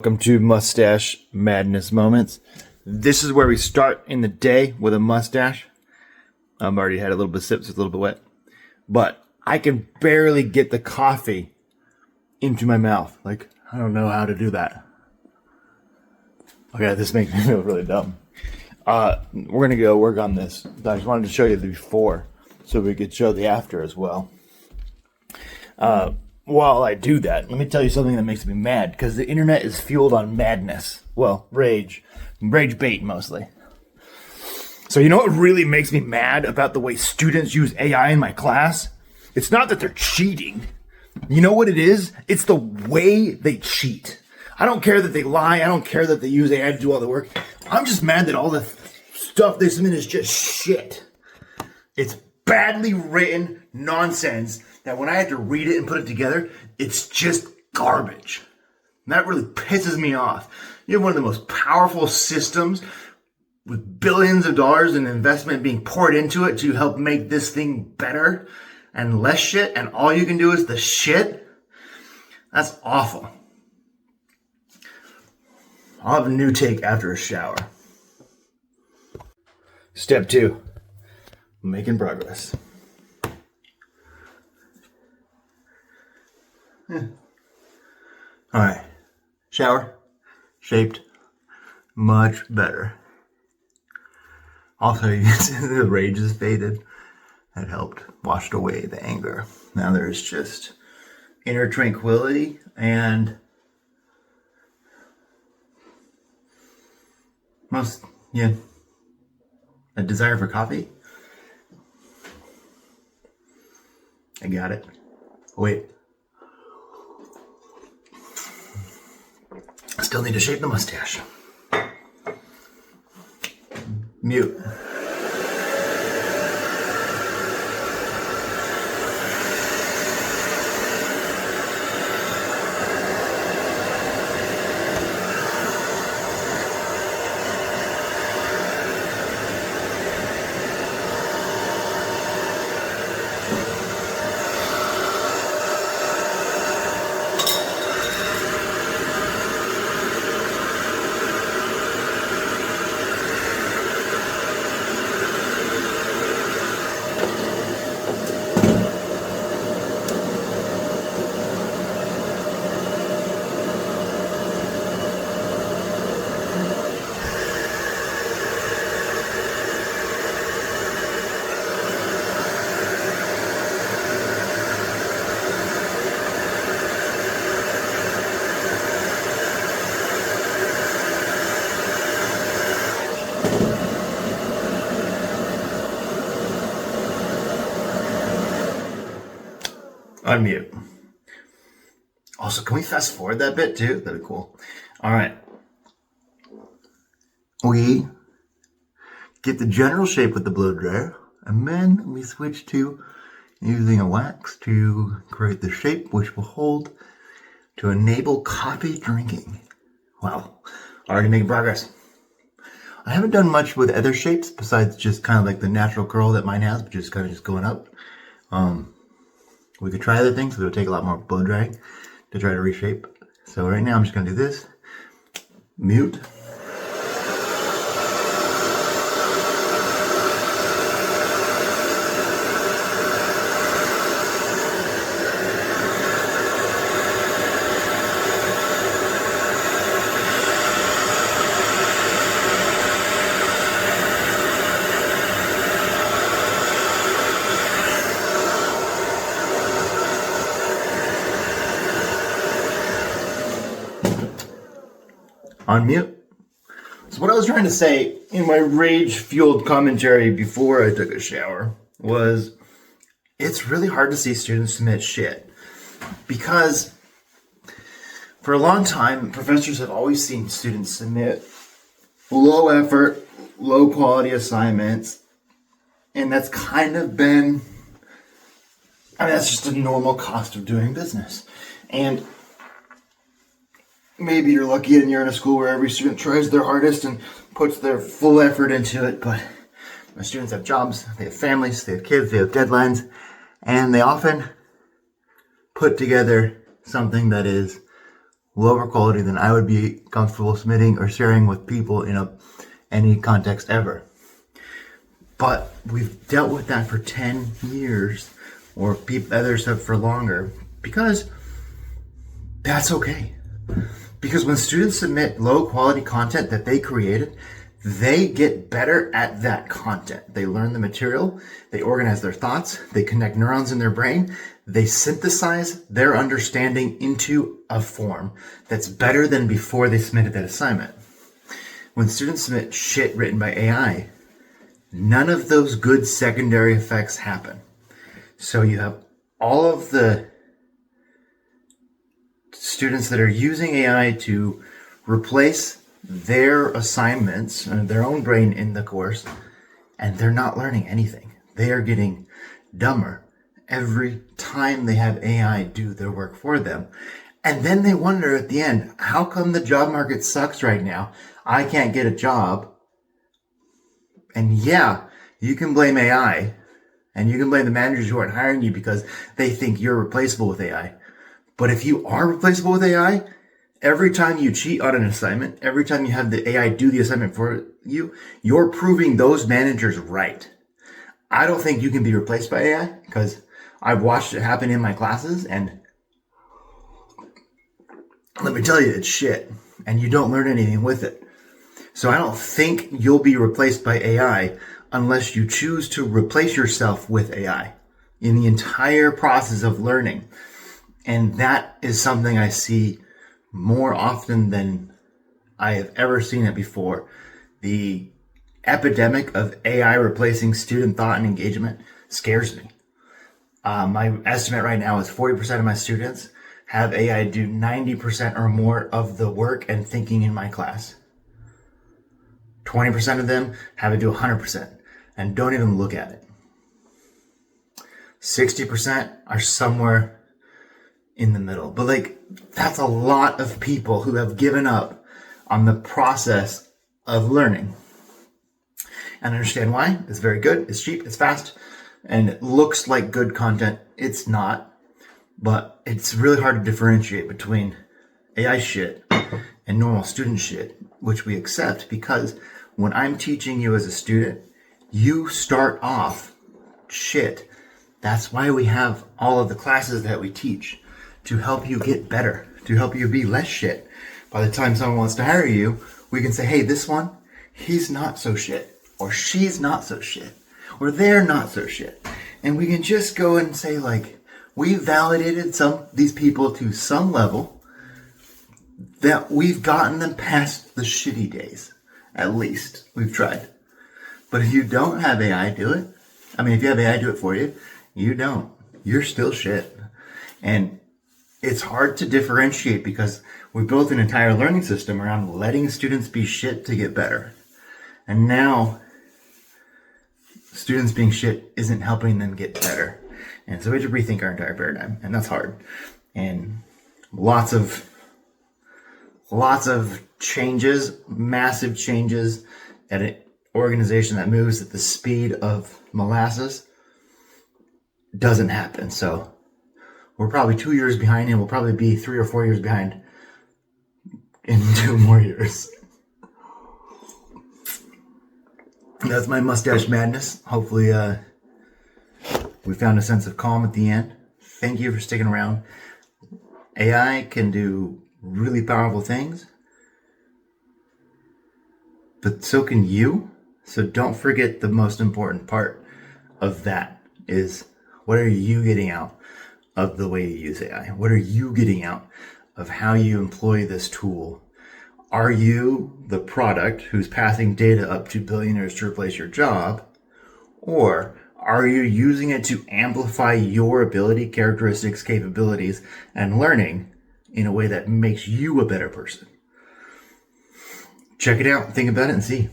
Welcome to Mustache Madness Moments. This is where we start in the day with a mustache. I've already had a little bit of sips, it's a little bit wet. But I can barely get the coffee into my mouth. Like, I don't know how to do that. Okay, this makes me feel really dumb. We're going to go work on this. I just wanted to show you the before so we could show the after as well. While I do that, let me tell you something that makes me mad, because the internet is fueled on madness. Well, rage bait mostly. So you know what really makes me mad about the way students use AI in my class? It's not that they're cheating. You know what it is? It's the way they cheat. I don't care that they lie. I don't care that they use AI to do all the work. I'm just mad that all the stuff they submit is just shit. It's badly written nonsense that when I have to read it and put it together, it's just garbage. And that really pisses me off. You have one of the most powerful systems with billions of dollars in investment being poured into it to help make this thing better and less shit, and all you can do is the shit. That's awful. I'll have a new take after a shower. Step 2. Making progress. Alright. Shower. Shaped. Much better. Also, you can see the rage is faded. That helped. Washed away the anger. Now there's just inner tranquility and a desire for coffee. I got it. Wait. I still need to shape the mustache. Mute. Unmute. Also, can we fast forward that bit too? That'd be cool. All right. We get the general shape with the blow dryer, and then we switch to using a wax to create the shape which will hold to enable coffee drinking. Wow. Already making progress. I haven't done much with other shapes besides just kind of like the natural curl that mine has, which is kind of just going up. We could try other things, but it'll take a lot more blow drying to try to reshape. So right now I'm just going to do this. Mute. Unmute. So what I was trying to say in my rage-fueled commentary before I took a shower was it's really hard to see students submit shit, because for a long time, professors have always seen students submit low effort, low quality assignments, and that's kind of been, that's just a normal cost of doing business. And maybe you're lucky and you're in a school where every student tries their hardest and puts their full effort into it, but my students have jobs, they have families, they have kids, they have deadlines, and they often put together something that is lower quality than I would be comfortable submitting or sharing with people in any context ever. But we've dealt with that for 10 years, or others have for longer, because that's okay. Because when students submit low quality content that they created, they get better at that content. They learn the material, they organize their thoughts, they connect neurons in their brain, they synthesize their understanding into a form that's better than before they submitted that assignment. When students submit shit written by AI, none of those good secondary effects happen. So you have all of the students that are using AI to replace their assignments and their own brain in the course, and they're not learning anything. They are getting dumber every time they have AI do their work for them. And then they wonder at the end, how come the job market sucks right now? I can't get a job. And yeah, you can blame AI, and you can blame the managers who aren't hiring you because they think you're replaceable with AI. But if you are replaceable with AI, every time you cheat on an assignment, every time you have the AI do the assignment for you, you're proving those managers right. I don't think you can be replaced by AI, because I've watched it happen in my classes, and let me tell you, it's shit, and you don't learn anything with it. So I don't think you'll be replaced by AI unless you choose to replace yourself with AI in the entire process of learning. And that is something I see more often than I have ever seen it before. The epidemic of AI replacing student thought and engagement scares me. My estimate right now is 40% of my students have AI do 90% or more of the work and thinking in my class. 20% of them have it do 100% and don't even look at it. 60% are somewhere in the middle. But that's a lot of people who have given up on the process of learning. And I understand why. It's very good, it's cheap, it's fast, and it looks like good content. It's not. But it's really hard to differentiate between AI shit and normal student shit, which we accept, because when I'm teaching you as a student, you start off shit. That's why we have all of the classes that we teach, to help you get better, to help you be less shit. By the time someone wants to hire you, we can say, hey, this one, he's not so shit, or she's not so shit, or they're not so shit. And we can just go and say, we validated these people to some level, that we've gotten them past the shitty days. At least we've tried. But if you don't have AI do it, if you have AI do it for you, you don't. You're still shit. And it's hard to differentiate, because we built an entire learning system around letting students be shit to get better. And now students being shit isn't helping them get better. And so we have to rethink our entire paradigm, and that's hard. And lots of changes, massive changes at an organization that moves at the speed of molasses doesn't happen. So we're probably 2 years behind, and we'll probably be 3 or 4 years behind in 2 more years. That's my mustache madness. Hopefully, we found a sense of calm at the end. Thank you for sticking around. AI can do really powerful things, but so can you. So don't forget the most important part of that is, what are you getting out of the way you use AI? What are you getting out of how you employ this tool? Are you the product who's passing data up to billionaires to replace your job? Or are you using it to amplify your ability, characteristics, capabilities, and learning in a way that makes you a better person? Check it out, think about it, and see.